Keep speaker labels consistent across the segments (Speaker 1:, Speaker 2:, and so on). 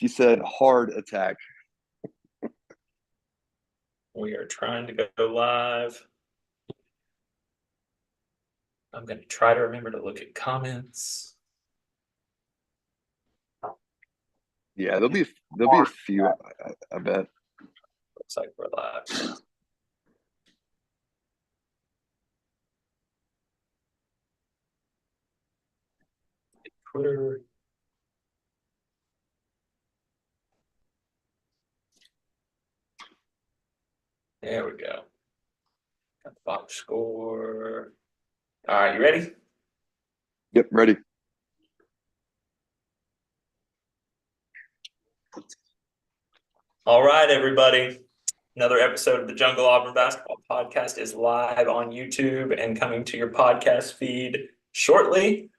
Speaker 1: She said hard attack.
Speaker 2: We are trying to go live. I'm going to try to remember to look at comments.
Speaker 1: Yeah, there'll be a few, I bet.
Speaker 2: Looks like we're live. Twitter. There we go. Got the box score. All right, you ready?
Speaker 1: Yep, ready.
Speaker 2: All right, everybody. Another episode of the Jungle Auburn Basketball Podcast is live on YouTube and coming to your podcast feed shortly.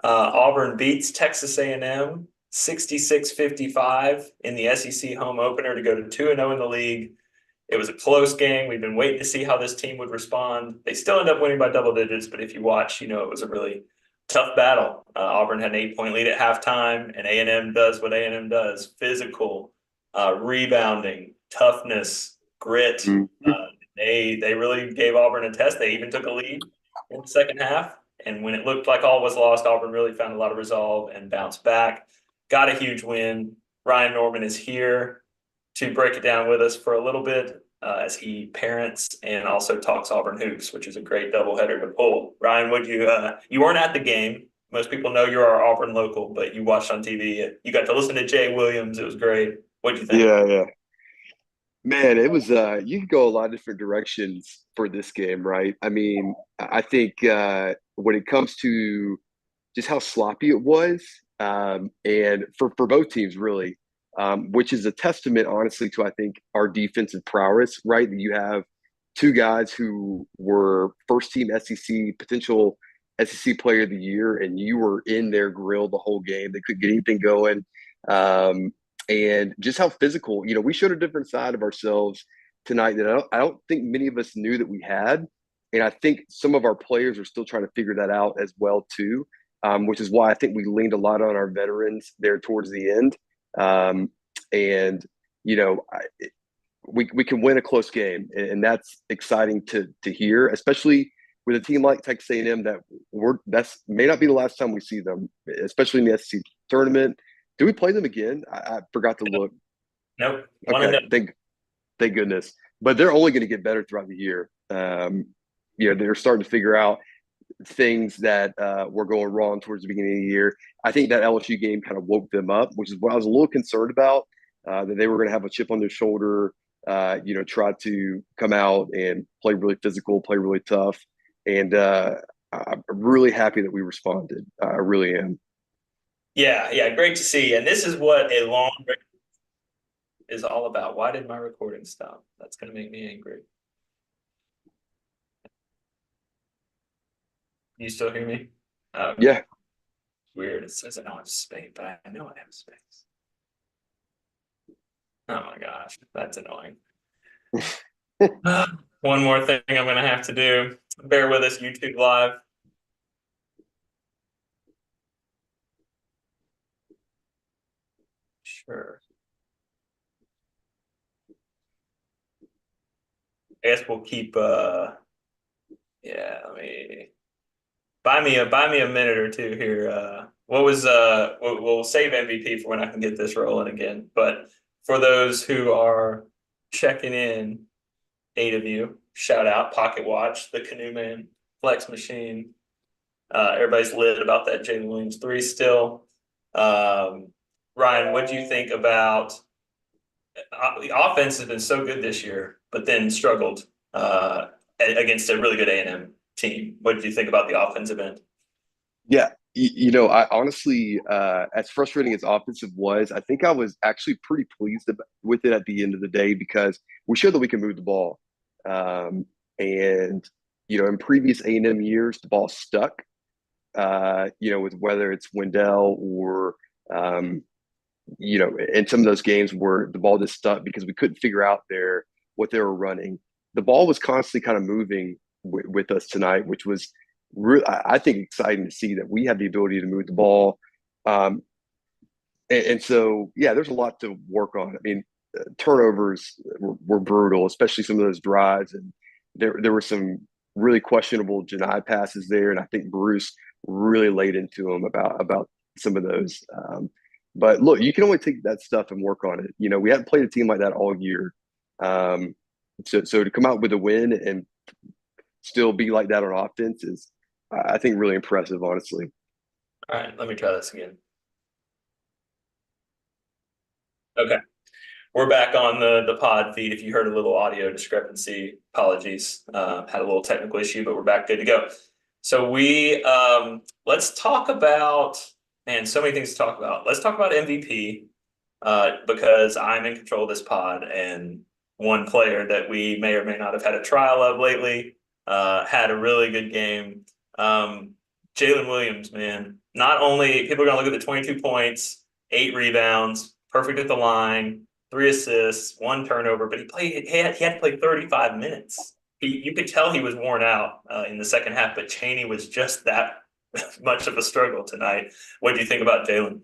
Speaker 2: Auburn beats Texas A&M 66-55 in the SEC home opener to go to 2-0 in the league. It was a close game. We've been waiting to see how this team would respond. They still end up winning by double digits, but if you watch, you know it was a really tough battle. Auburn had an 8-point lead at halftime, and A&M does what A&M does: physical, rebounding, toughness, grit.
Speaker 1: Mm-hmm.
Speaker 2: They really gave Auburn a test. They even took a lead in the second half, and when it looked like all was lost, Auburn really found a lot of resolve and bounced back. Got a huge win. Ryan Norman is here to break it down with us for a little bit as he parents and also talks Auburn hoops, which is a great doubleheader to pull. Ryan, would you weren't at the game. Most people know you're our Auburn local, but you watched on TV. You got to listen to Jay Williams. It was great. What'd you think?
Speaker 1: Yeah. Man, it was you could go a lot of different directions for this game, right? I mean, I think when it comes to just how sloppy it was, and for both teams really, which is a testament, honestly, to I think our defensive prowess, right? That you have two guys who were first team SEC potential SEC player of the year, and you were in their grill the whole game. They couldn't get anything going. And just how physical, we showed a different side of ourselves tonight that I don't think many of us knew that we had. And I think some of our players are still trying to figure that out as well too, which is why I think we leaned a lot on our veterans there towards the end. And you know, we can win a close game, and that's exciting to hear, especially with a team like Texas A&M that's may not be the last time we see them, especially in the SEC tournament. Do we play them again? I forgot to look.
Speaker 2: Nope.
Speaker 1: Okay, thank goodness. But they're only going to get better throughout the year. They're starting to figure out things that were going wrong towards the beginning of the year. I think that LSU game kind of woke them up, which is what I was a little concerned about, that they were going to have a chip on their shoulder, try to come out and play really physical, play really tough. And I'm really happy that we responded. I really am.
Speaker 2: Yeah, great to see. And this is what a long break is all about. Why did my recording stop? That's going to make me angry. You still hear me?
Speaker 1: Yeah.
Speaker 2: Weird. It says I don't have space, but I know I have space. Oh my gosh, that's annoying. One more thing I'm going to have to do. Bear with us, YouTube Live. Sure. I guess we'll keep let me buy me a minute or two here. We'll save MVP for when I can get this rolling again. But for those who are checking in, 8 of you, shout out Pocket Watch, the Canoe Man, Flex Machine. Everybody's lit about that Jalen Williams 3 still. Ryan, what do you think about the offense has been so good this year, but then struggled against a really good A&M team. What did you think about the offensive end?
Speaker 1: Yeah. I honestly, as frustrating as offensive was, I think I was actually pretty pleased with it at the end of the day because we showed that we can move the ball. And, in previous A&M years, the ball stuck, with whether it's Wendell or, in some of those games where the ball just stuck because we couldn't figure out what they were running. The ball was constantly kind of moving with us tonight, which was really, I think, exciting to see that we had the ability to move the ball. and so yeah, there's a lot to work on. I mean, turnovers were brutal, especially some of those drives, and there were some really questionable denied passes there, and I think Bruce really laid into him about some of those. But look, you can only take that stuff and work on it. You know, we haven't played a team like that all year. Um, so to come out with a win and still be like that on offense is, I think, really impressive, honestly.
Speaker 2: All right, let me try this again. Okay. We're back on the pod feed. If you heard a little audio discrepancy, apologies. Had a little technical issue, but we're back good to go. So let's talk about, man, so many things to talk about. Let's talk about MVP because I'm in control of this pod, and one player that we may or may not have had a trial of lately had a really good game. Jalen Williams, man. Not only people are going to look at the 22 points, 8 rebounds, perfect at the line, 3 assists, 1 turnover, but he had to play 35 minutes. You could tell he was worn out in the second half, but Chaney was just that much of a struggle tonight. What do you think about Jalen?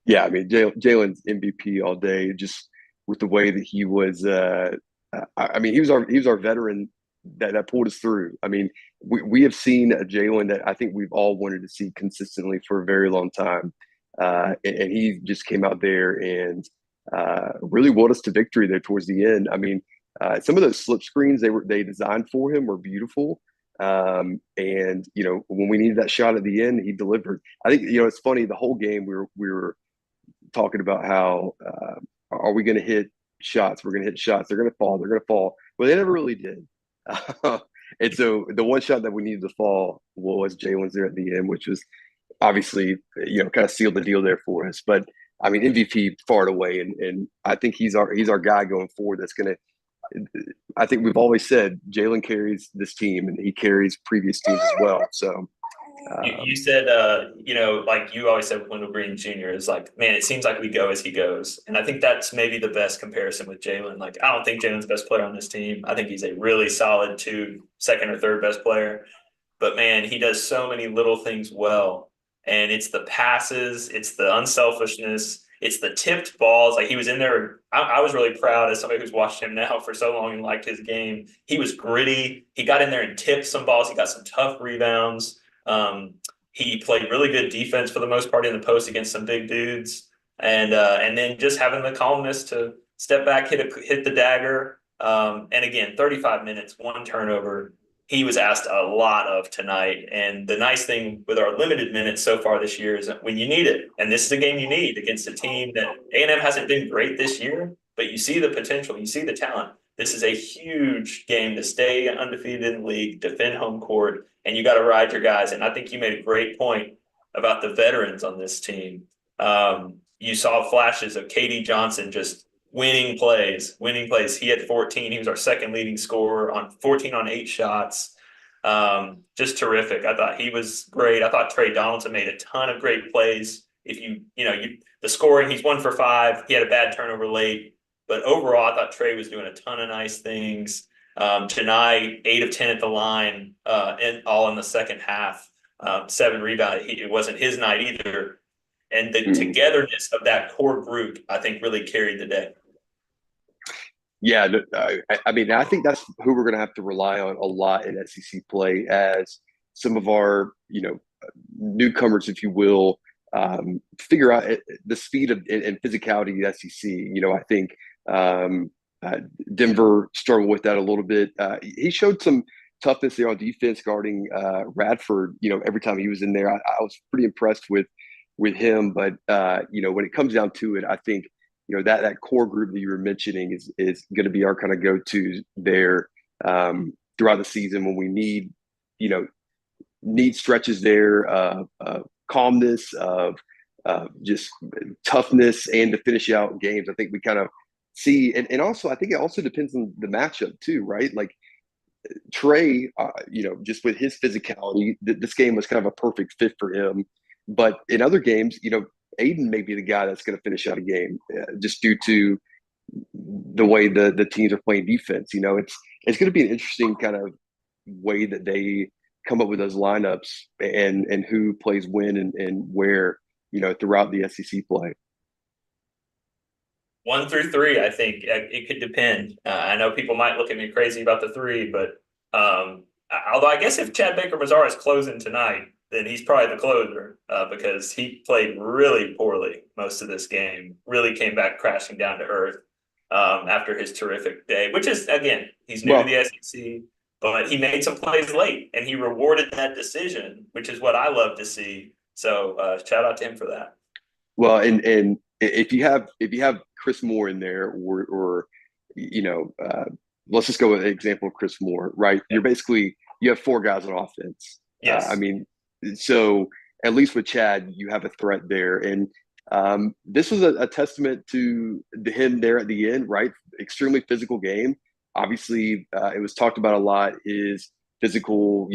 Speaker 1: Yeah, I mean, Jalen's MVP all day, just with the way that he was. I mean, he was our veteran that pulled us through. I mean, we have seen a Jalen that I think we've all wanted to see consistently for a very long time, and he just came out there and really willed us to victory there towards the end. I mean, some of those slip screens they designed for him were beautiful. And when we needed that shot at the end, he delivered. I think it's funny. The whole game we were talking about how are we going to hit shots? We're going to hit shots. They're going to fall. They're going to fall. Well, they never really did. And so the one shot that we needed to fall was Jalen's there at the end, which was obviously kind of sealed the deal there for us. But I mean, MVP far and away, and I think he's our guy going forward. That's going to. I think we've always said Jalen carries this team, and he carries previous teams as well. So
Speaker 2: You said, like you always said with Wendell Green Jr. is like, man, it seems like we go as he goes. And I think that's maybe the best comparison with Jalen. Like, I don't think Jalen's the best player on this team. I think he's a really solid second or third best player. But man, he does so many little things well. And it's the passes, it's the unselfishness, it's the tipped balls. Like he was in there. I was really proud as somebody who's watched him now for so long and liked his game. He was gritty. He got in there and tipped some balls. He got some tough rebounds. He played really good defense for the most part in the post against some big dudes, and then just having the calmness to step back, hit the dagger, and again, 35 minutes, 1 turnover. He was asked a lot of tonight, and the nice thing with our limited minutes so far this year is that when you need it, and this is a game you need against a team that A&M hasn't been great this year, but you see the potential, you see the talent. This is a huge game to stay undefeated in the league, defend home court, and you got to ride your guys. And I think you made a great point about the veterans on this team. You saw flashes of KD Johnson just winning plays. He had 14. He was our second leading scorer on 14 on 8 shots. Just terrific. I thought he was great. I thought Trey Donaldson made a ton of great plays. If the scoring, he's 1 for 5. He had a bad turnover late. But overall, I thought Trey was doing a ton of nice things. Janai, 8 of 10 at the line, and all in the second half. 7 rebounds. It wasn't his night either. And the togetherness of that core group, I think, really carried the day.
Speaker 1: Yeah, I mean, I think that's who we're going to have to rely on a lot in SEC play as some of our, newcomers, if you will, figure out the speed and physicality of the SEC. I think Denver struggled with that a little bit. He showed some toughness there on defense guarding Radford. Every time he was in there, I was pretty impressed with him. But when it comes down to it, I think that core group that you were mentioning is going to be our kind of go-to there throughout the season when we need stretches there of calmness, of just toughness, and to finish out games. I think we kind of see, and also I think it also depends on the matchup too, right? Like Trey, just with his physicality, this game was kind of a perfect fit for him. But in other games, Aiden may be the guy that's going to finish out a game just due to the way the teams are playing defense. It's going to be an interesting kind of way that they come up with those lineups and who plays when and where. throughout the SEC play.
Speaker 2: 1 through 3, I think it could depend. I know people might look at me crazy about the three, but although I guess if Chad Baker Mazara is closing tonight, then he's probably the closer because he played really poorly most of this game. Really came back crashing down to earth after his terrific day, which is, again, he's new to
Speaker 1: Well,
Speaker 2: the SEC, but he made some plays late and he rewarded that decision, which is what I love to see. So shout out to him for that.
Speaker 1: well, and if you have Chris Moore in there, or you know, let's just go with an example of Chris Moore, right?
Speaker 2: Yeah.
Speaker 1: You have four guys on offense. I
Speaker 2: Yes.
Speaker 1: mean, so at least with Chad, you have a threat there, and this was a testament to him there at the end, right? Extremely physical game. Obviously, it was talked about a lot. His physical,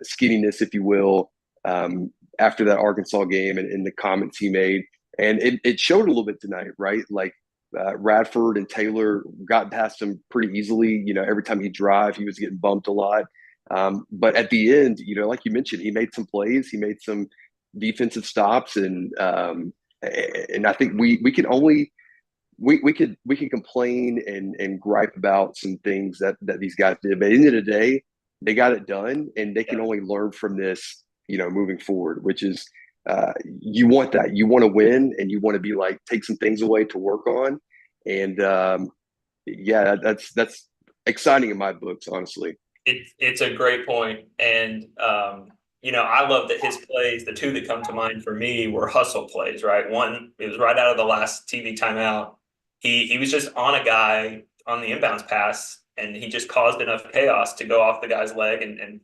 Speaker 1: skinniness, if you will, after that Arkansas game, and the comments he made, and it showed a little bit tonight, right? Like Radford and Taylor got past him pretty easily. Every time he drive, he was getting bumped a lot. But at the end, like you mentioned, he made some plays, he made some defensive stops, and I think we can only we can complain and gripe about some things that these guys did, but at the end of the day, they got it done, and they can
Speaker 2: Yeah.
Speaker 1: only learn from this, moving forward. Which is, you want that, you want to win, and you want to be like take some things away to work on, and yeah, that's exciting in my books, honestly.
Speaker 2: It's a great point. And I love that his plays, the two that come to mind for me were hustle plays, right? One, it was right out of the last TV timeout. He was just on a guy on the inbounds pass, and he just caused enough chaos to go off the guy's leg and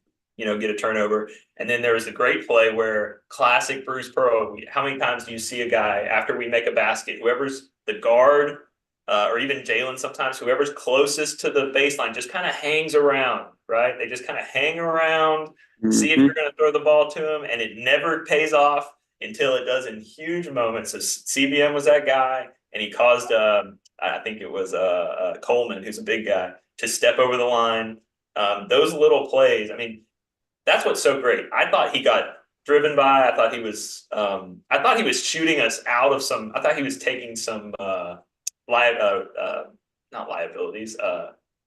Speaker 2: get a turnover. And then there was a great play where classic Bruce Pearl. How many times do you see a guy after we make a basket, whoever's the guard or even Jalen sometimes, whoever's closest to the baseline just kind of hangs around, right? They just kind of hang around, see if
Speaker 1: Hmm.
Speaker 2: you're going to throw the ball to them, and it never pays off until it does in huge moments. So CBM was that guy, and he caused, I think it was Coleman, who's a big guy, to step over the line. Those little plays, I mean, that's what's so great. I thought he got driven by. I thought he was shooting us out of some. I thought he was taking some li- uh, uh, not liabilities.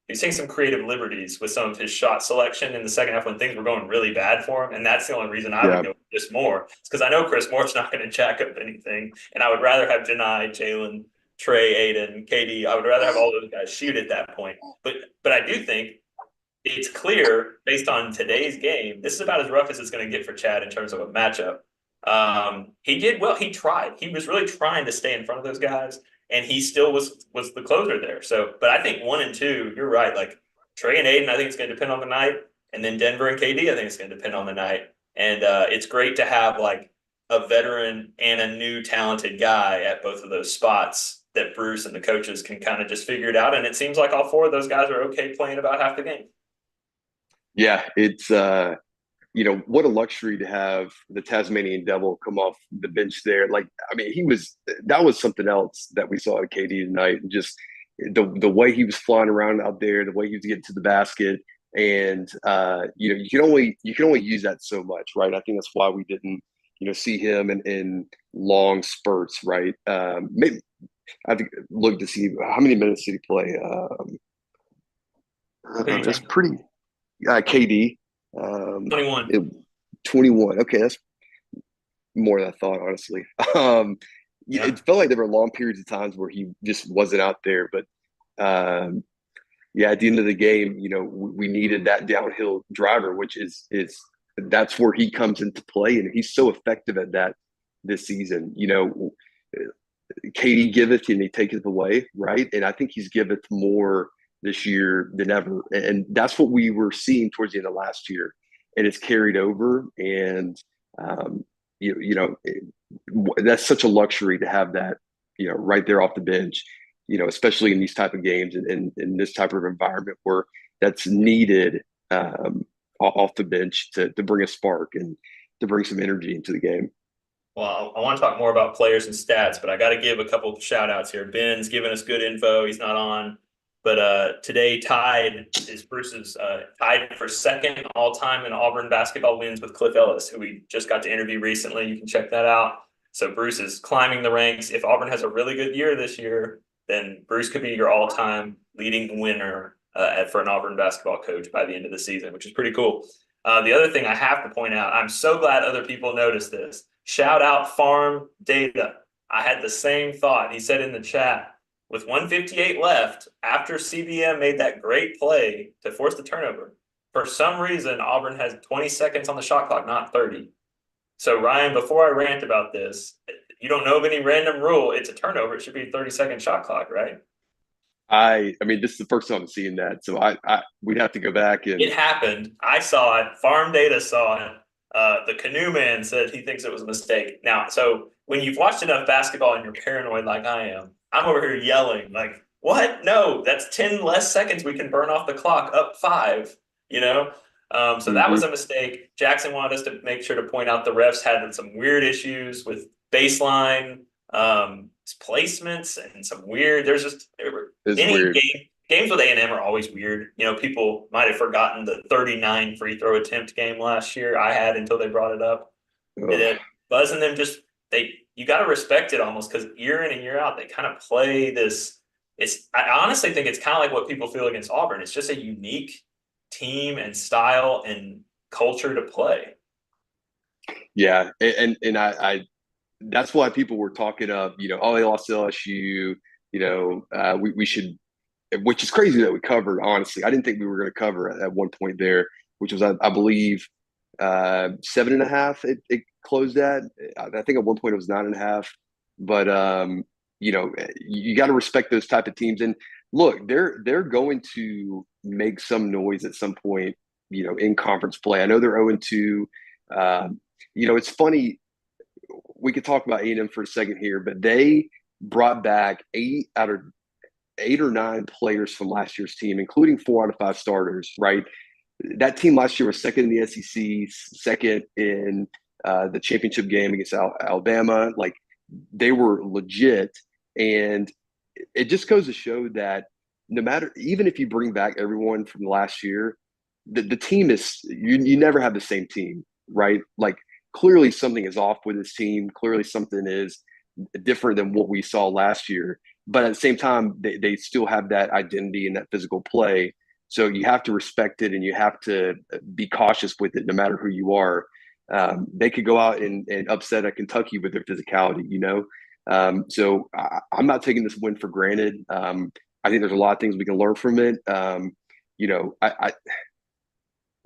Speaker 2: He's taking some creative liberties with some of his shot selection in the second half when things were going really bad for him. And that's the only reason I would
Speaker 1: Yeah.
Speaker 2: go with Chris Moore. It's because I know Chris Moore's not going to jack up anything. And I would rather have Janai, Jalen, Trey, Aiden, KD. I would rather have all those guys shoot at that point. But I do think it's clear based on today's game, this is about as rough as it's going to get for Chad in terms of a matchup. He did well. He tried. He was really trying to stay in front of those guys, and he still was the closer there. So, but I think 1 and 2, you're right. Like Trey and Aiden, I think it's going to depend on the night, and then Denver and KD, I think it's going to depend on the night. And it's great to have like a veteran and a new talented guy at both of those spots that Bruce and the coaches can kind of just figure it out. And it seems like all four of those guys are okay playing about half the game.
Speaker 1: Yeah, it's what a luxury to have the Tasmanian Devil come off the bench there. Like, I mean, that was something else that we saw at KD tonight. Just the way he was flying around out there, the way he was getting to the basket, and you can only use that so much, right? I think that's why we didn't see him in long spurts, right? Maybe I think look to see how many minutes did he play.
Speaker 2: Who are you
Speaker 1: That's
Speaker 2: talking about?
Speaker 1: pretty. KD, um,
Speaker 2: 21.
Speaker 1: it, 21. Okay, that's more than I thought, honestly.
Speaker 2: Yeah.
Speaker 1: It felt like there were long periods of times where he just wasn't out there, but yeah, at the end of the game, we needed that downhill driver, which is that's where he comes into play, and he's so effective at that this season. Katie giveth and he taketh away, right? And I think he's giveth more this year than ever. And that's what we were seeing towards the end of last year. And it's carried over. And, um, that's such a luxury to have that, right there off the bench, especially in these type of games and in this type of environment where that's needed off the bench to bring a spark and to bring some energy into the game.
Speaker 2: Well, I want to talk more about players and stats, but I got to give a couple of shout outs here. Ben's giving us good info. He's not on, but today Bruce's tied for second all time in Auburn basketball wins with Cliff Ellis, who we just got to interview recently. You can check that out. So Bruce is climbing the ranks. If Auburn has a really good year this year, then Bruce could be your all-time leading winner for an Auburn basketball coach by the end of the season, which is pretty cool. The other thing I have to point out, I'm so glad other people noticed this. Shout out Farm Data. I had the same thought. He said in the chat, with 158 left, after CBM made that great play to force the turnover, for some reason, Auburn has 20 seconds on the shot clock, not 30. So, Ryan, before I rant about this, you don't know of any random rule. It's a turnover. It should be a 30-second shot clock, right?
Speaker 1: I mean, this is the first time I'm seeing that, so we'd have to go back and.
Speaker 2: It happened. I saw it. Farm Data saw it. The canoe man said he thinks it was a mistake. Now, so when you've watched enough basketball and you're paranoid like I am, I'm over here yelling like, "What? No, that's 10 less seconds we can burn off the clock. Up 5." You know. So that was
Speaker 1: Mhm.
Speaker 2: a mistake. Jackson wanted us to make sure to point out the refs had some weird issues with baseline placements and some weird. There's just
Speaker 1: It's
Speaker 2: any
Speaker 1: weird.
Speaker 2: games with A&M are always weird. You know, people might have forgotten the 39 free throw attempt game last year. I had until they brought it up.
Speaker 1: Ugh.
Speaker 2: Buzz and them just you got to respect it almost because year in and year out they kind of play this. I honestly think it's kind of like what people feel against Auburn. It's just a unique team and style and culture to play.
Speaker 1: Yeah, and I that's why people were talking of, oh, they lost to LSU, we should, which is crazy that we covered, honestly. I didn't think we were going to cover at one point there, which was, I believe, 7.5. It closed at. I think at one point it was 9.5. But you got to respect those type of teams. And look, they're going to make some noise at some point, in conference play. I know they're 0-2. It's funny. We could talk about A&M for a second here, but they brought back 8 or 9 players from last year's team, including 4 out of 5 starters, right? That team last year was second in the SEC, second in the championship game against Alabama. Like, they were legit. And it just goes to show that no matter, even if you bring back everyone from last year, the team is, you never have the same team, right? Like, clearly something is off with this team. Clearly something is different than what we saw last year. But at the same time, they still have that identity and that physical play. So you have to respect it and you have to be cautious with it, no matter who you are. They could go out and upset a Kentucky with their physicality. So I'm not taking this win for granted. I think there's a lot of things we can learn from it.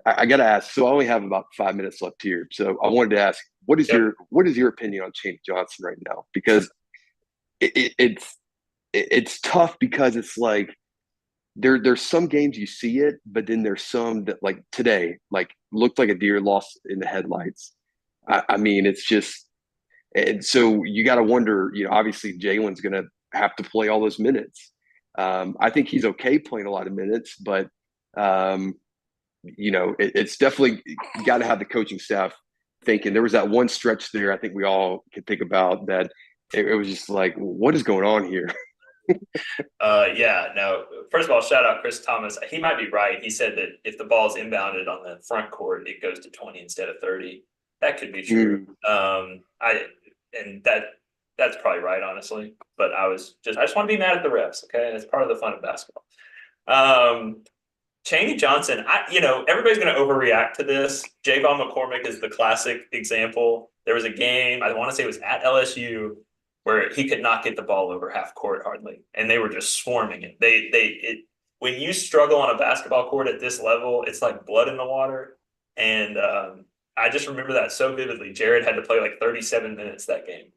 Speaker 1: I got to ask. So I only have about 5 minutes left here. So I wanted to ask, what is
Speaker 2: Yep.
Speaker 1: your opinion on Chaney Johnson right now? Because it's tough, because it's like there's some games you see it, but then there's some that, like today, like looked like a deer lost in the headlights. I mean, it's just, and so you got to wonder. Obviously Jalen's going to have to play all those minutes. I think he's okay playing a lot of minutes, but it's definitely got to have the coaching staff thinking. There was that one stretch there, I think we all can think about, that it was just like, what is going on here?
Speaker 2: Yeah, no. First of all, shout out Chris Thomas. He might be right. He said that if the ball is inbounded on the front court, it goes to 20 instead of 30. That could be true. That's probably right, honestly. But I just want to be mad at the refs. Okay, it's part of the fun of basketball. Chaney Johnson, everybody's going to overreact to this. Javon McCormick is the classic example. There was a game, I want to say it was at LSU, where he could not get the ball over half court hardly, and they were just swarming it. When you struggle on a basketball court at this level, it's like blood in the water. And I just remember that so vividly. Jared had to play like 37 minutes that game.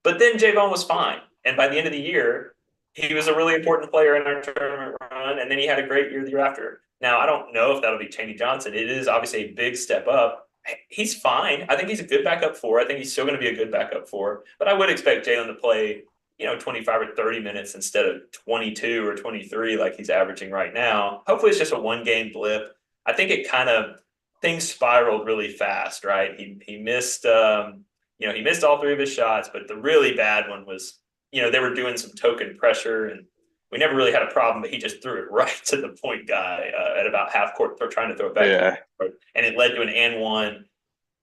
Speaker 2: But then Javon was fine. And by the end of the year, he was a really important player in our tournament run, and then he had a great year the year after. Now, I don't know if that'll be Chaney Johnson. It is obviously a big step up. He's fine. I think he's a good backup four. I think he's still going to be a good backup four. But I would expect Jalen to play, 25 or 30 minutes instead of 22 or 23 like he's averaging right now. Hopefully it's just a one-game blip. I think things spiraled really fast, right? He missed he missed all 3 of his shots, but the really bad one was, they were doing some token pressure, and we never really had a problem, but he just threw it right to the point guy at about half court, trying to throw it back.
Speaker 1: Yeah.
Speaker 2: And it led to an and one.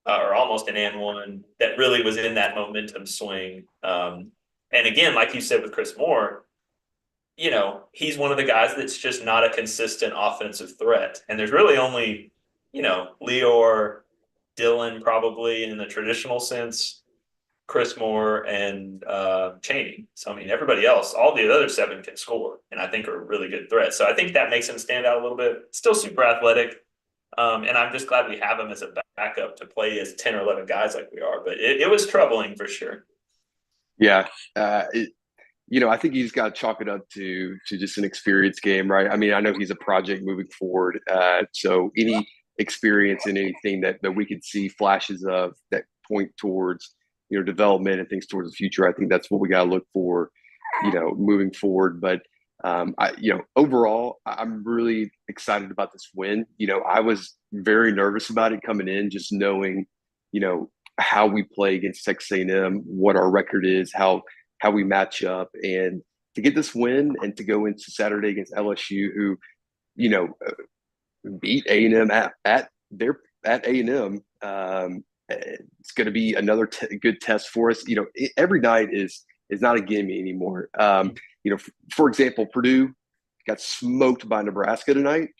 Speaker 2: or almost an and one that really was in that momentum swing. And again, like you said with Chris Moore, he's one of the guys that's just not a consistent offensive threat. And there's really only, Leor, Dylan, probably in the traditional sense, Chris Moore, and Chaney. So, I mean, everybody else, all the other seven can score and I think are really good threats. So I think that makes him stand out a little bit. Still super athletic. And I'm just glad we have him as a backup to play as 10 or 11 guys like we are. But it was troubling for sure.
Speaker 1: Yeah. I think he's got to chalk it up to just an experience game, right? I mean, I know he's a project moving forward. So any experience in anything that we could see flashes of that point towards, development and things towards the future, I think that's what we got to look for, moving forward. But overall, I'm really excited about this win. I was very nervous about it coming in, just knowing, how we play against Texas A&M, what our record is, how we match up, and to get this win and to go into Saturday against LSU, who you know beat A&M at A&M. It's going to be another good test for us. Every night is not a gimme anymore. For example, Purdue got smoked by Nebraska tonight.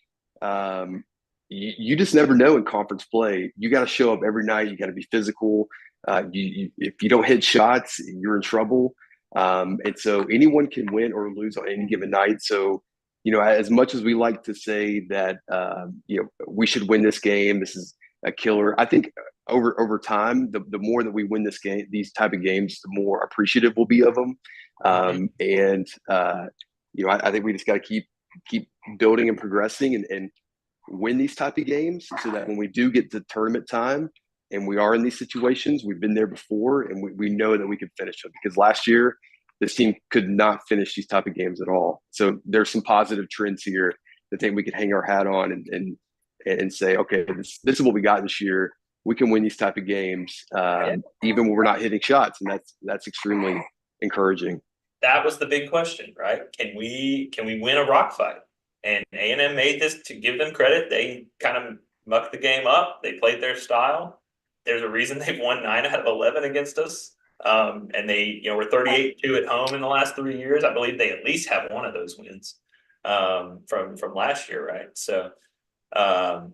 Speaker 1: You just never know in conference play. You got to show up every night. You got to be physical. If you don't hit shots, you're in trouble. And so anyone can win or lose on any given night. So, as much as we like to say that, we should win this game, this is a killer. I think over time, the more that we win this game, these type of games, the more appreciative we'll be of them. I think we just got to keep building and progressing and win these type of games so that when we do get to tournament time and we are in these situations, we've been there before and we know that we can finish them, because last year this team could not finish these type of games at all. So there's some positive trends here that I think we could hang our hat on and say, okay, this is what we got this year. We can win these type of games, even when we're not hitting shots. And that's extremely encouraging.
Speaker 2: That was the big question, right? Can we win a rock fight? And A&M made this, to give them credit. They kind of mucked the game up. They played their style. There's a reason they've won 9 out of 11 against us. And they, were 38-2 at home in the last 3 years. I believe they at least have one of those wins from last year, right? So, or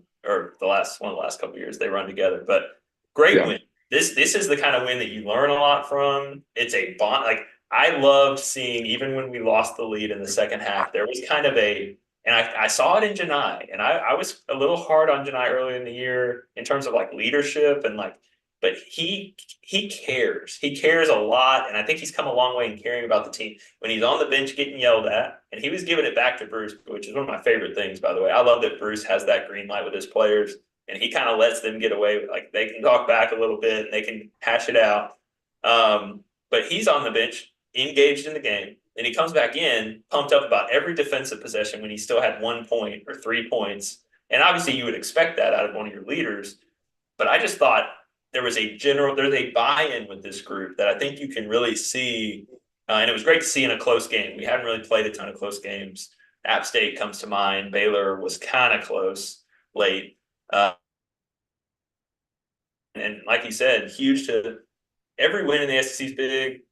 Speaker 2: one of the last couple of years they run together. But great win. This is the kind of win that you learn a lot from. It's a bond. Like, I loved seeing, even when we lost the lead in the second half, there was kind of and I saw it in Janai, and I was a little hard on Janai early in the year in terms of like leadership and but he cares. He cares a lot, and I think he's come a long way in caring about the team. When he's on the bench getting yelled at, and he was giving it back to Bruce, which is one of my favorite things, by the way. I love that Bruce has that green light with his players, and he kind of lets them get away. Like, they can talk back a little bit, and they can hash it out. But he's on the bench, engaged in the game. And he comes back in, pumped up about every defensive possession when he still had 1 point or 3 points. And obviously you would expect that out of one of your leaders. But I just thought there's a buy-in with this group that I think you can really see. And it was great to see in a close game. We hadn't really played a ton of close games. App State comes to mind. Baylor was kind of close late. And like you said, huge to every win in the SEC is big.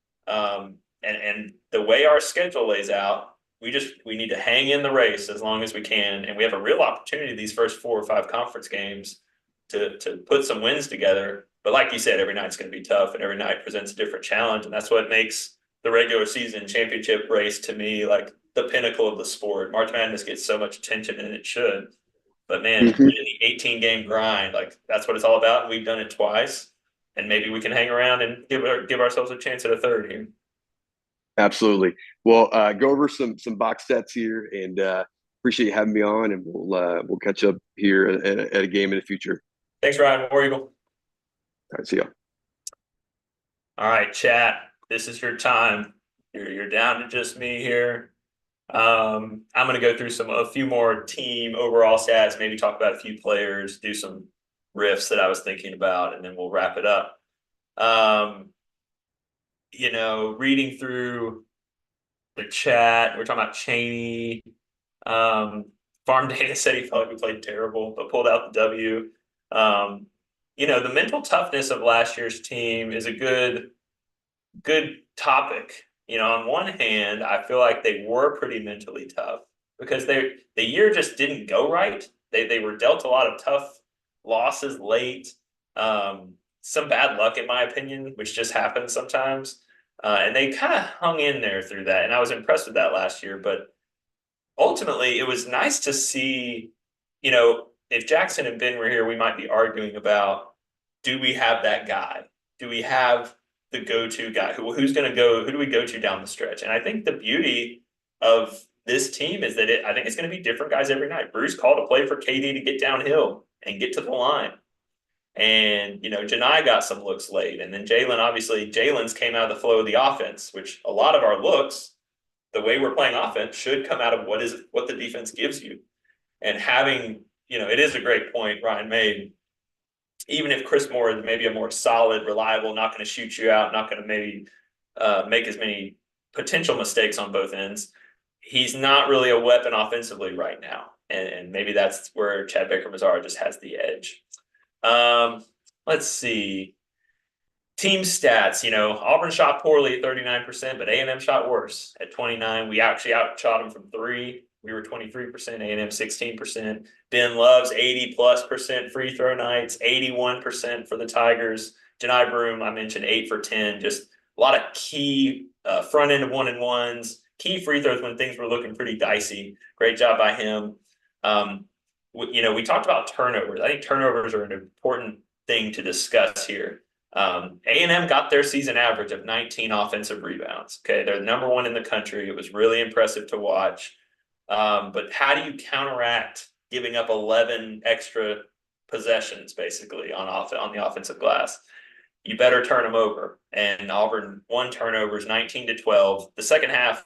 Speaker 2: And the way our schedule lays out, we need to hang in the race as long as we can. And we have a real opportunity these first 4 or 5 conference games to put some wins together. But like you said, every night's going to be tough and every night presents a different challenge. And that's what makes the regular season championship race, to me, like the pinnacle of the sport. March Madness gets so much attention, and it should. But man, the 18-game grind, like, that's what it's all about. And we've done it twice. And maybe we can hang around and give ourselves a chance at a third here.
Speaker 1: Absolutely. Well, go over some box sets here, and appreciate you having me on, and we'll catch up here at a game in the future.
Speaker 2: Thanks, Ryan. War Eagle.
Speaker 1: All right, see ya.
Speaker 2: All right, chat. This is your time. You're down to just me here. I'm going to go through a few more team overall stats, maybe talk about a few players, do some riffs that I was thinking about, and then we'll wrap it up. Reading through the chat, we're talking about Chaney. Farm Data said he felt like we played terrible, but pulled out the W. the mental toughness of last year's team is a good topic. On one hand, I feel like they were pretty mentally tough because the year just didn't go right. They were dealt a lot of tough losses late. Some bad luck, in my opinion, which just happens sometimes. And they kind of hung in there through that. And I was impressed with that last year. But ultimately, it was nice to see, if Jackson and Ben were here, we might be arguing about, do we have that guy? Do we have the go-to guy? Who's going to go? Who do we go to down the stretch? And I think the beauty of this team is that I think it's going to be different guys every night. Bruce called a play for KD to get downhill and get to the line. And, Janai got some looks late. And then Jalen's came out of the flow of the offense, which a lot of our looks, the way we're playing offense, should come out of what the defense gives you. And having, it is a great point Ryan made. Even if Chris Moore is maybe a more solid, reliable, not going to shoot you out, not going to maybe make as many potential mistakes on both ends, he's not really a weapon offensively right now. And maybe that's where Chad Baker-Mazara just has the edge. Let's see. Team stats, Auburn shot poorly at 39%, but A&M shot worse at 29%. We actually outshot them from 3. We were 23%, A&M 16%. Ben loves 80+% free throw nights, 81% for the Tigers. Janai Broom, I mentioned 8 for 10. Just a lot of key front end of 1-and-1s, key free throws when things were looking pretty dicey. Great job by him. We talked about turnovers. I think turnovers are an important thing to discuss here. A&M got their season average of 19 offensive rebounds. Okay, they're number 1 in the country. It was really impressive to watch. But how do you counteract giving up 11 extra possessions, basically, on the offensive glass? You better turn them over. And Auburn won turnovers 19-12. The second half,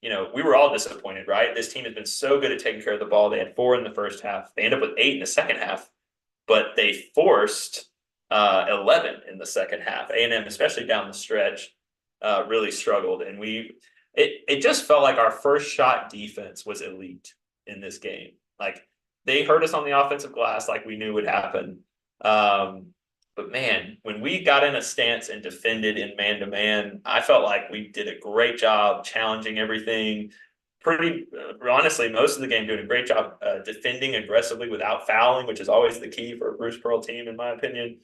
Speaker 2: we were all disappointed, right? This team has been so good at taking care of the ball. They had 4 in the first half. They ended up with 8 in the second half, but they forced 11 in the second half. A&M, especially down the stretch, really struggled. And it just felt like our first shot defense was elite in this game. Like, they hurt us on the offensive glass like we knew would happen. But man, when we got in a stance and defended in man-to-man, I felt like we did a great job challenging everything. Pretty honestly, most of the game doing a great job defending aggressively without fouling, which is always the key for a Bruce Pearl team, in my opinion.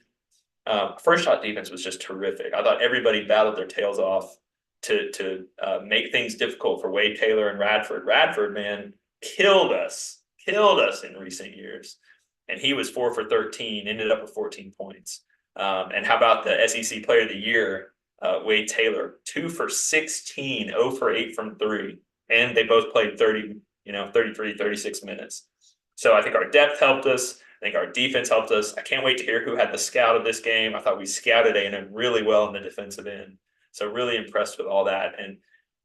Speaker 2: First shot defense was just terrific. I thought everybody battled their tails off to make things difficult for Wade Taylor and Radford. Radford, man, killed us in recent years. And he was 4 for 13, ended up with 14 points. And how about the SEC Player of the Year, Wade Taylor, 2 for 16, 0 for 8 from 3. And they both played 33, 36 minutes. So I think our depth helped us. I think our defense helped us. I can't wait to hear who had the scout of this game. I thought we scouted A&M really well in the defensive end. So really impressed with all that. And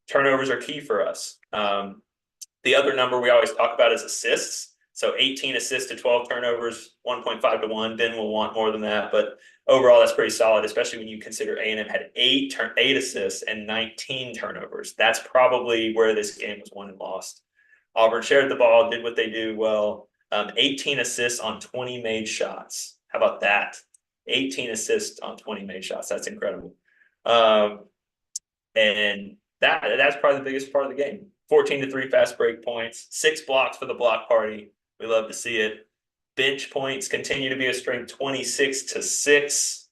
Speaker 2: turnovers are key for us. The other number we always talk about is assists. So 18 assists to 12 turnovers, 1.5 to 1. Ben will want more than that. But overall, that's pretty solid, especially when you consider A&M had 8 assists and 19 turnovers. That's probably where this game was won and lost. Auburn shared the ball, did what they do well. 18 assists on 20 made shots. How about that? 18 assists on 20 made shots. That's incredible. And that's probably the biggest part of the game. 14-3 fast break points, 6 blocks for the block party. We love to see it. Bench points continue to be a strength, 26-6.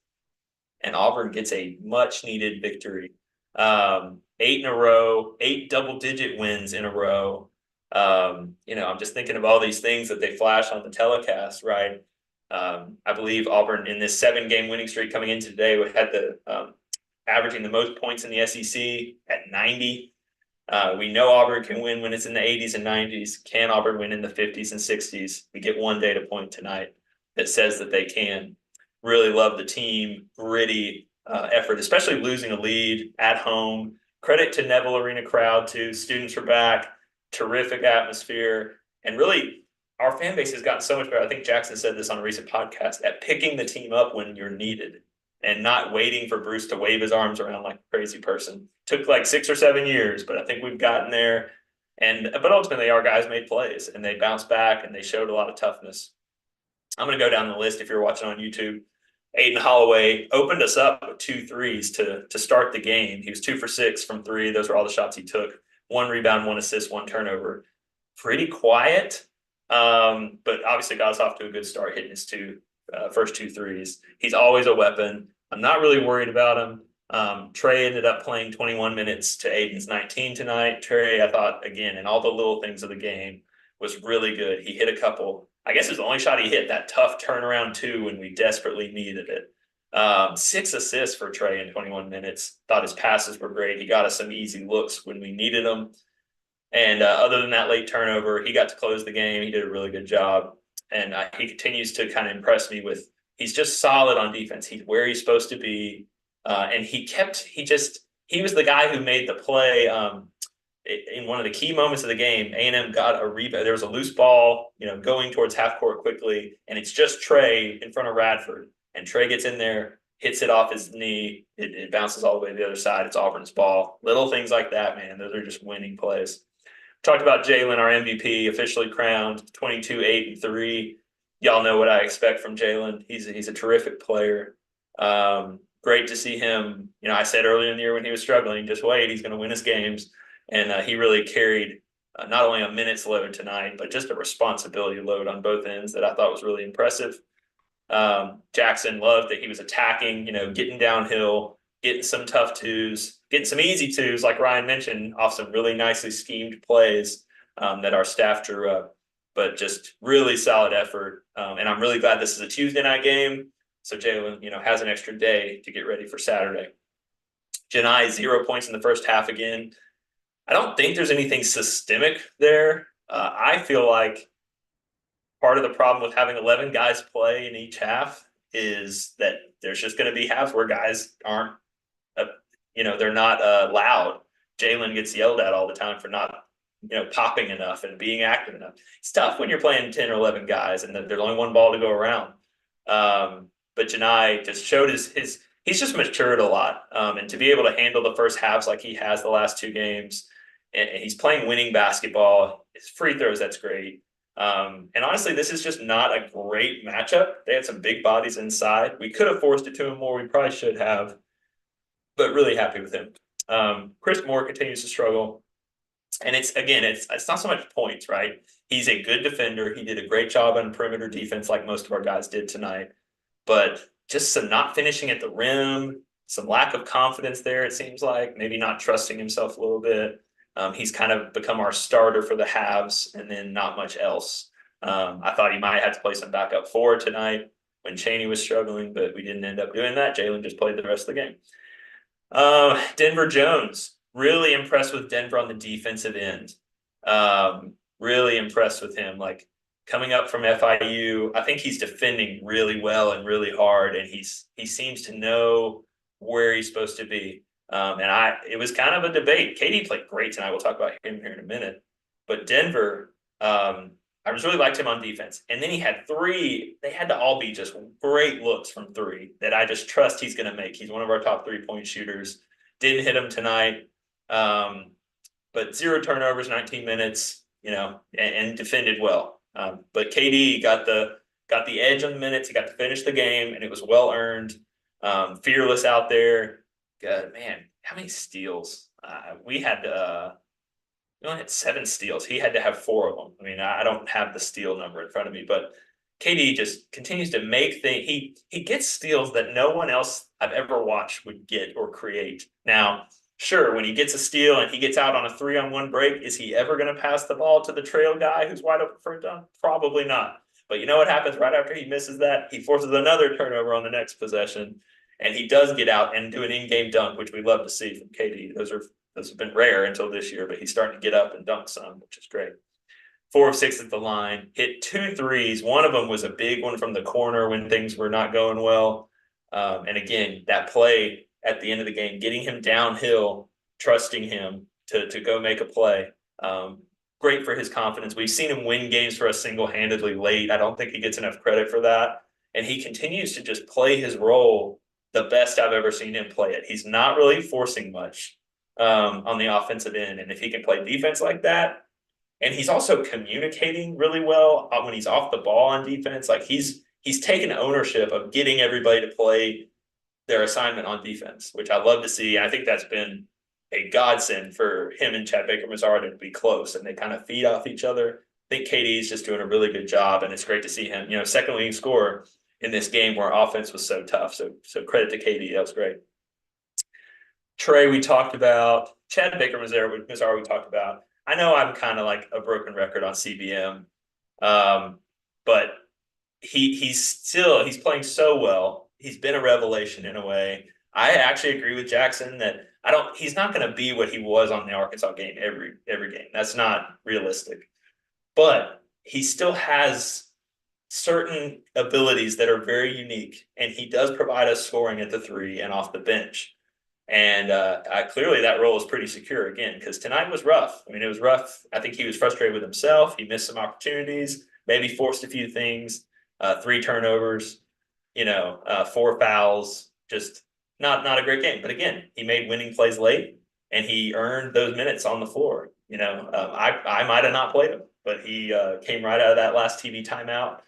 Speaker 2: And Auburn gets a much-needed victory. 8 in a row, 8 double-digit wins in a row. I'm just thinking of all these things that they flash on the telecast, right? I believe Auburn, in this 7-game winning streak coming into today, had the averaging the most points in the SEC at 90. We know Auburn can win when it's in the 80s and 90s. Can Auburn win in the 50s and 60s? We get one data point tonight that says that they can. Really love the team, gritty effort, especially losing a lead at home. Credit to Neville Arena crowd, too. Students are back. Terrific atmosphere. And really, our fan base has gotten so much better. I think Jackson said this on a recent podcast, at picking the team up when you're needed and not waiting for Bruce to wave his arms around like a crazy person. Took like 6 or 7 years, but I think we've gotten there. But ultimately, our guys made plays, and they bounced back, and they showed a lot of toughness. I'm going to go down the list if you're watching on YouTube. Aiden Holloway opened us up with 2 threes to start the game. He was 2 for 6 from three. Those were all the shots he took. 1 rebound, 1 assist, 1 turnover. Pretty quiet, but obviously got us off to a good start hitting his first 2 threes. He's always a weapon. I'm not really worried about him. Trey ended up playing 21 minutes to Aiden's 19 tonight. Trey, I thought, again, in all the little things of the game, was really good. He hit a couple. I guess it was the only shot he hit, that tough turnaround two when we desperately needed it. 6 assists for Trey in 21 minutes. Thought his passes were great. He got us some easy looks when we needed them. And other than that late turnover, he got to close the game. He did a really good job. And he continues to kind of impress me with, he's just solid on defense. He's where he's supposed to be. And he was the guy who made the play in one of the key moments of the game. A&M got a rebound. There was a loose ball, going towards half court quickly. And it's just Trey in front of Radford. And Trey gets in there, hits it off his knee. It bounces all the way to the other side. It's Auburn's ball. Little things like that, man. Those are just winning plays. Talked about Jalen, our MVP, officially crowned 22, 8, and 3. Y'all know what I expect from Jalen. He's a terrific player. Great to see him. I said earlier in the year when he was struggling, just wait, he's going to win his games. And he really carried not only a minutes load tonight, but just a responsibility load on both ends that I thought was really impressive. Jackson loved that he was attacking, getting downhill, getting some tough twos, getting some easy twos, like Ryan mentioned, off some really nicely schemed plays that our staff drew up. But just really solid effort. And I'm really glad this is a Tuesday night game. So Jalen, has an extra day to get ready for Saturday. Janai, 0 points in the first half again. I don't think there's anything systemic there. I feel like part of the problem with having 11 guys play in each half is that there's just going to be halves where guys aren't, they're not loud. Jalen gets yelled at all the time for not, popping enough and being active enough. It's tough when you're playing 10 or 11 guys and there's only one ball to go around. But Janai just showed he's just matured a lot. And to be able to handle the first halves like he has the last 2 games, and he's playing winning basketball, his free throws, that's great. And honestly, this is just not a great matchup. They had some big bodies inside. We could have forced it to him more. We probably should have, but really happy with him. Chris Moore continues to struggle. And it's not so much points, right? He's a good defender. He did a great job on perimeter defense like most of our guys did tonight. But just some not finishing at the rim, some lack of confidence there, it seems like. Maybe not trusting himself a little bit. He's kind of become our starter for the halves and then not much else. I thought he might have to play some backup forward tonight when Chaney was struggling, but we didn't end up doing that. Jalen just played the rest of the game. Denver Jones, really impressed with Denver on the defensive end. Really impressed with him. Like coming up from FIU, I think he's defending really well and really hard, and he seems to know where he's supposed to be. It was kind of a debate. KD played great tonight. We'll talk about him here in a minute. But Denver, I just really liked him on defense. And then he had 3. They had to all be just great looks from 3 that I just trust he's going to make. He's one of our top 3-point shooters. Didn't hit him tonight. But 0 turnovers, 19 minutes, and defended well. But KD got the edge on the minutes. He got to finish the game, and it was well earned. Fearless out there. God, man, how many steals? We only had 7 steals. He had to have 4 of them. I mean, I don't have the steal number in front of me, but KD just continues to make things. He gets steals that no one else I've ever watched would get or create. Now, sure, when he gets a steal and he gets out on a 3-on-1 break, is he ever going to pass the ball to the trail guy who's wide open for a dunk? Probably not. But you know what happens right after he misses that? He forces another turnover on the next possession. And he does get out and do an in-game dunk, which we love to see from KD. Those have been rare until this year, but he's starting to get up and dunk some, which is great. 4 of 6 at the line, hit 2 threes. One of them was a big one from the corner when things were not going well. And again, that play at the end of the game, getting him downhill, trusting him to go make a play. Great for his confidence. We've seen him win games for us single-handedly late. I don't think he gets enough credit for that. And he continues to just play his role the best I've ever seen him play it. He's not really forcing much on the offensive end. And if he can play defense like that, and he's also communicating really well when he's off the ball on defense, like he's he's taken ownership of getting everybody to play their assignment on defense, which I love to see. I think that's been a godsend for him and Chad Baker-Mazara to be close, and they kind of feed off each other. I think KD is just doing a really good job, and it's great to see him. Second leading scorer in this game where offense was so tough. So credit to KD. That was great. Trey, we talked about. Chad Baker-Mazara, we talked about. I know I'm kind of like a broken record on CBM, but he's playing so well. He's been a revelation in a way. I actually agree with Jackson that he's not going to be what he was on the Arkansas game every game. That's not realistic. But he still has certain abilities that are very unique, and he does provide us scoring at the three and off the bench. And clearly that role is pretty secure again, because tonight was rough. I mean, it was rough. I think he was frustrated with himself. He missed some opportunities, maybe forced a few things, 3 turnovers, 4 fouls, just not a great game. But again, he made winning plays late, and he earned those minutes on the floor. I might have not played him, but he came right out of that last TV timeout,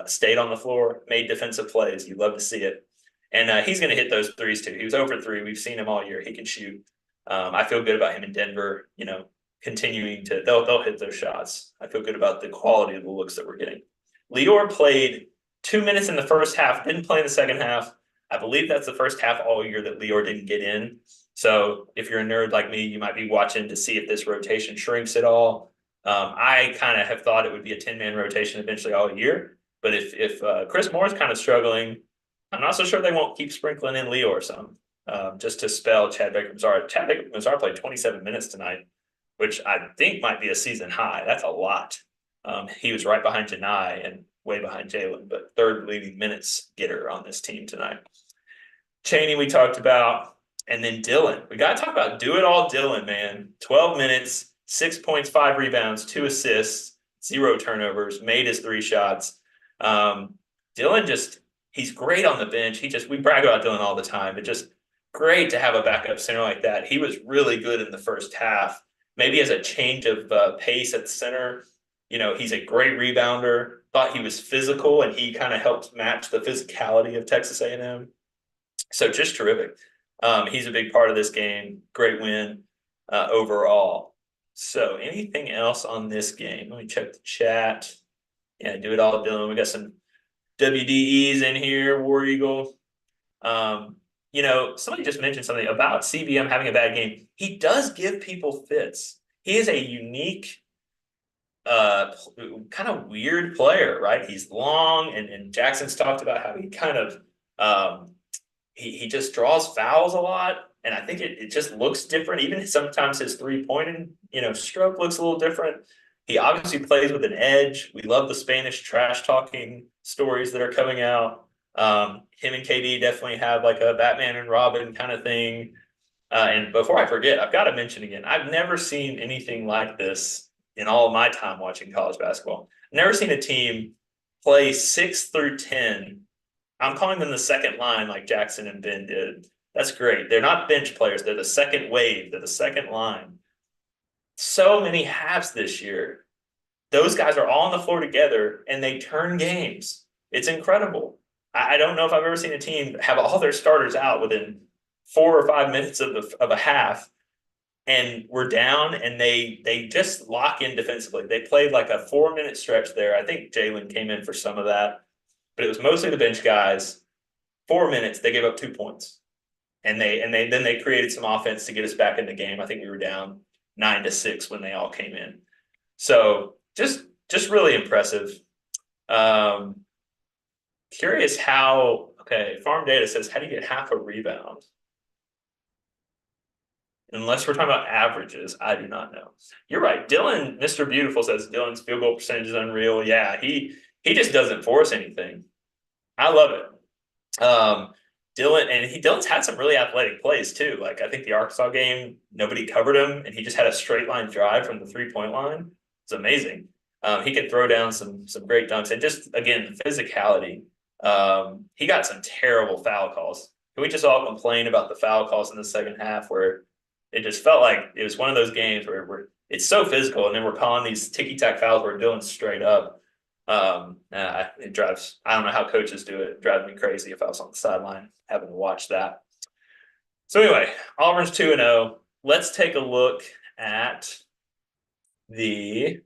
Speaker 2: stayed on the floor, made defensive plays. You love to see it. And he's going to hit those threes too. He was over 3. We've seen him all year. He can shoot. I feel good about him in Denver, continuing to, they'll hit those shots. I feel good about the quality of the looks that we're getting. Lior played 2 minutes in the first half, didn't play in the second half. I believe that's the first half all year that Lior didn't get in. So if you're a nerd like me, you might be watching to see if this rotation shrinks at all. I kind of have thought it would be a 10-man rotation eventually all year. But if Chris Moore's kind of struggling, I'm not so sure they won't keep sprinkling in Lior some, just to spell Chad Baker-Mazara. Chad Baker-Mazara played 27 minutes tonight, which I think might be a season high. That's a lot. He was right behind Janai and way behind Jalen, but third leading minutes getter on this team tonight. Chaney we talked about, and then Dylan. We got to talk about do-it-all Dylan, man. 12 minutes, 6 points, 5 rebounds, 2 assists, 0 turnovers, made his 3 shots. Dylan he's great on the bench. We brag about Dylan all the time. It's just great to have a backup center like that. He was really good in the first half. Maybe as a change of pace at the center. He's a great rebounder. Thought he was physical, and he kind of helped match the physicality of Texas A&M. So just terrific. He's a big part of this game. Great win overall. So anything else on this game? Let me check the chat. Yeah, do it all, Dylan. We got some WDEs in here, War Eagle. Somebody just mentioned something about CBM having a bad game. He does give people fits. He is a unique, kind of weird player, right? He's long, and Jackson's talked about how he kind of he just draws fouls a lot, and I think it just looks different. Even sometimes his 3-point stroke looks a little different. He obviously plays with an edge. We love the Spanish trash talking stories that are coming out. Him and KD definitely have like a Batman and Robin kind of thing. And before I forget, I've got to mention again, I've never seen anything like this in all of my time watching college basketball. I've never seen a team play 6 through 10. I'm calling them the second line like Jackson and Ben did. That's great. They're not bench players. They're the second wave. They're the second line. So many halves this year. Those guys are all on the floor together, and they turn games. It's incredible. I don't know if I've ever seen a team have all their starters out within 4 or 5 minutes of a half, and we're down, and they just lock in defensively. They played like a 4-minute stretch there. I think Jalen came in for some of that, but it was mostly the bench guys. 4 minutes, they gave up 2 points, and then they created some offense to get us back in the game. I think we were down 9-6 when they all came in. So just really impressive. Curious how, Farm Data says, how do you get half a rebound? Unless we're talking about averages, I do not know. You're right. Dylan, Mr. Beautiful says Dylan's field goal percentage is unreal. Yeah, he just doesn't force anything. I love it. Dylan's had some really athletic plays too. Like I think the Arkansas game, nobody covered him, and he just had a straight line drive from the 3-point line. It's amazing. He could throw down some great dunks, and just again the physicality. He got some terrible foul calls. Can we just all complain about the foul calls in the second half, where it just felt like it was one of those games where it's so physical, and then we're calling these ticky-tack fouls where Dylan's straight up. It drives, I don't know how coaches do it. It drives me crazy if I was on the sideline having to watch that. So anyway, Auburn's 2-0. Let's take a look at the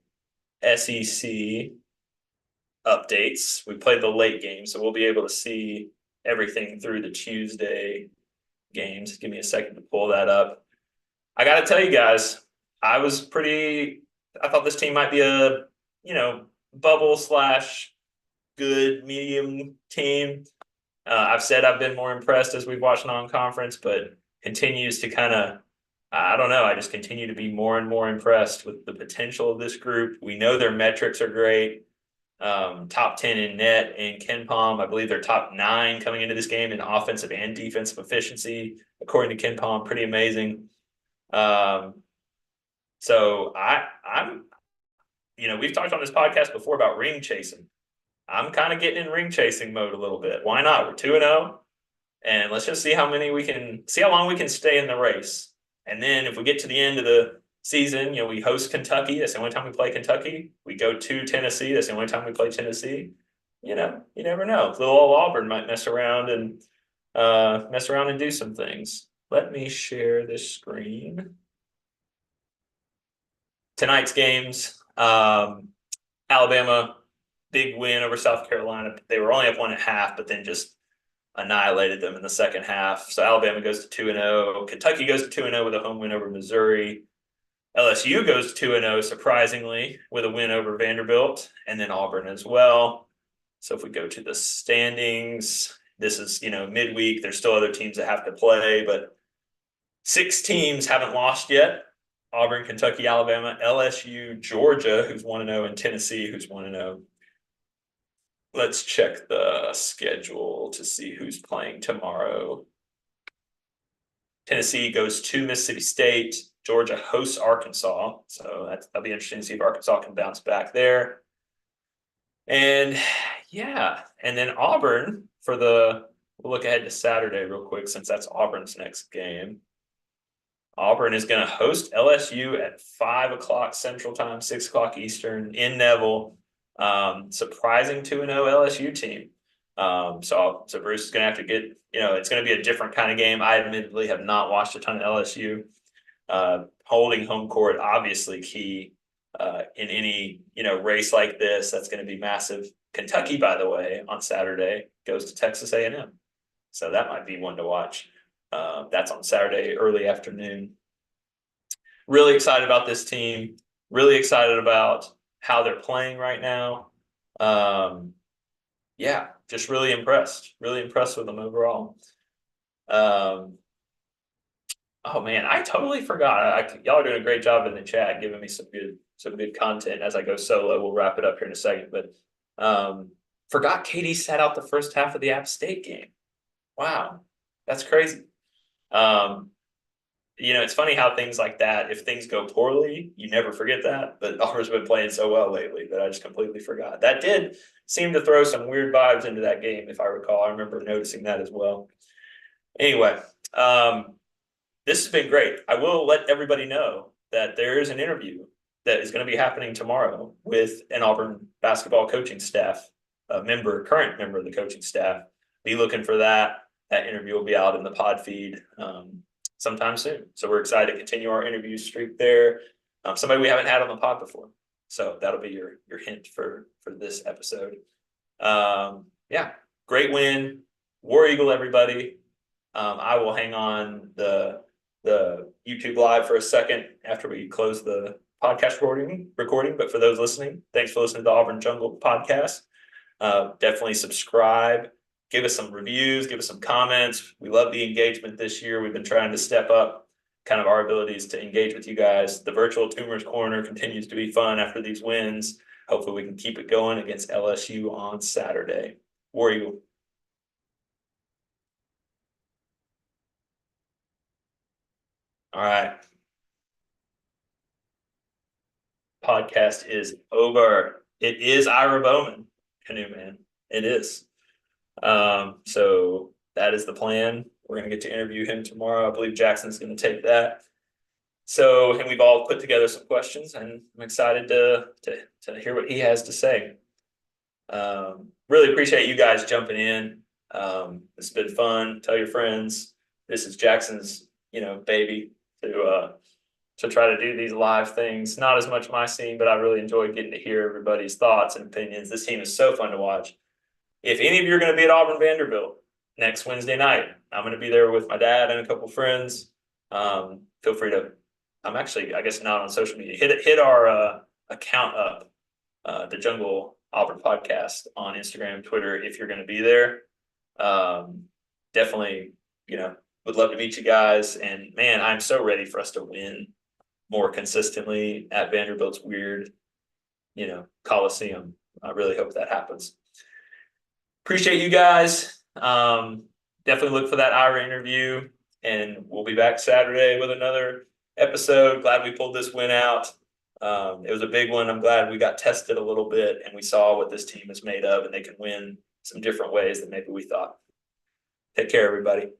Speaker 2: SEC updates. We played the late game, so we'll be able to see everything through the Tuesday games. Give me a second to pull that up. I got to tell you guys, I thought this team might be a, bubble slash good medium team. I've said I've been more impressed as we've watched non-conference, but continues to kind of, I don't know. I just continue to be more and more impressed with the potential of this group. We know their metrics are great. Top 10 in net and KenPom. I believe they're top 9 coming into this game in offensive and defensive efficiency, according to KenPom. Pretty amazing. So I'm, we've talked on this podcast before about ring chasing. I'm kind of getting in ring chasing mode a little bit. Why not? We're 2-0, and let's just see how long we can stay in the race. And then if we get to the end of the season, we host Kentucky. That's the only time we play Kentucky. We go to Tennessee. That's the only time we play Tennessee. You never know. Little old Auburn might mess around and do some things. Let me share this screen. Tonight's games, Alabama, big win over South Carolina. They were only up 1.5, but then just annihilated them in the second half. So Alabama goes to 2-0. Kentucky goes to 2-0 with a home win over Missouri. LSU goes to 2-0, surprisingly, with a win over Vanderbilt, and then Auburn as well. So if we go to the standings, this is, midweek. There's still other teams that have to play, but 6 teams haven't lost yet. Auburn, Kentucky, Alabama, LSU, Georgia, who's 1-0, and Tennessee, who's 1-0. Let's check the schedule to see who's playing tomorrow. Tennessee goes to Mississippi State. Georgia hosts Arkansas. So that'll be interesting to see if Arkansas can bounce back there. And and then Auburn we'll look ahead to Saturday real quick since that's Auburn's next game. Auburn is going to host LSU at 5 o'clock Central Time, 6 o'clock Eastern in Neville. Surprising 2-0 LSU team. So Bruce is going to have to get, it's going to be a different kind of game. I admittedly have not watched a ton of LSU. Holding home court, obviously key in any, race like this. That's going to be massive. Kentucky, by the way, on Saturday goes to Texas A&M. So that might be one to watch. That's on Saturday, early afternoon. Really excited about this team. Really excited about how they're playing right now. Just really impressed. Really impressed with them overall. Oh man, I totally forgot. Y'all are doing a great job in the chat, giving me some good content as I go solo. We'll wrap it up here in a second, but forgot Katie sat out the first half of the App State game. Wow, that's crazy. It's funny how things like that, if things go poorly, you never forget that. But Auburn's been playing so well lately that I just completely forgot. That did seem to throw some weird vibes into that game, if I recall. I remember noticing that as well. Anyway, this has been great. I will let everybody know that there is an interview that is going to be happening tomorrow with an Auburn basketball coaching staff, current member of the coaching staff. Be looking for that. That interview will be out in the pod feed sometime soon. So we're excited to continue our interview streak there. Somebody we haven't had on the pod before. So that'll be your hint for this episode. Great win. War Eagle, everybody. I will hang on the YouTube live for a second after we close the podcast recording. But for those listening, thanks for listening to the Auburn Jungle podcast. Definitely subscribe. Give us some reviews, give us some comments. We love the engagement this year. We've been trying to step up kind of our abilities to engage with you guys. The virtual Tumors Corner continues to be fun after these wins. Hopefully we can keep it going against LSU on Saturday. War Eagle. All right. Podcast is over. It is Ira Bowman, Canoe Man. It is. So that is the plan. We're going to get to interview him tomorrow. I believe Jackson's going to take that. So, and we've all put together some questions, and I'm excited to hear what he has to say. Really appreciate you guys jumping in. It's been fun. Tell your friends. This is Jackson's, baby to try to do these live things. Not as much my scene, but I really enjoy getting to hear everybody's thoughts and opinions. This team is so fun to watch. If any of you are going to be at Auburn Vanderbilt next Wednesday night, I'm going to be there with my dad and a couple friends. Feel free to. I'm actually, I guess, not on social media. Hit our account up, the Jungle Auburn podcast on Instagram, Twitter. If you're going to be there, definitely, would love to meet you guys. And man, I'm so ready for us to win more consistently at Vanderbilt's weird, Coliseum. I really hope that happens. Appreciate you guys. Definitely look for that Ira interview, and we'll be back Saturday with another episode. Glad we pulled this win out. It was a big one. I'm glad we got tested a little bit and we saw what this team is made of, and they can win some different ways than maybe we thought. Take care, everybody.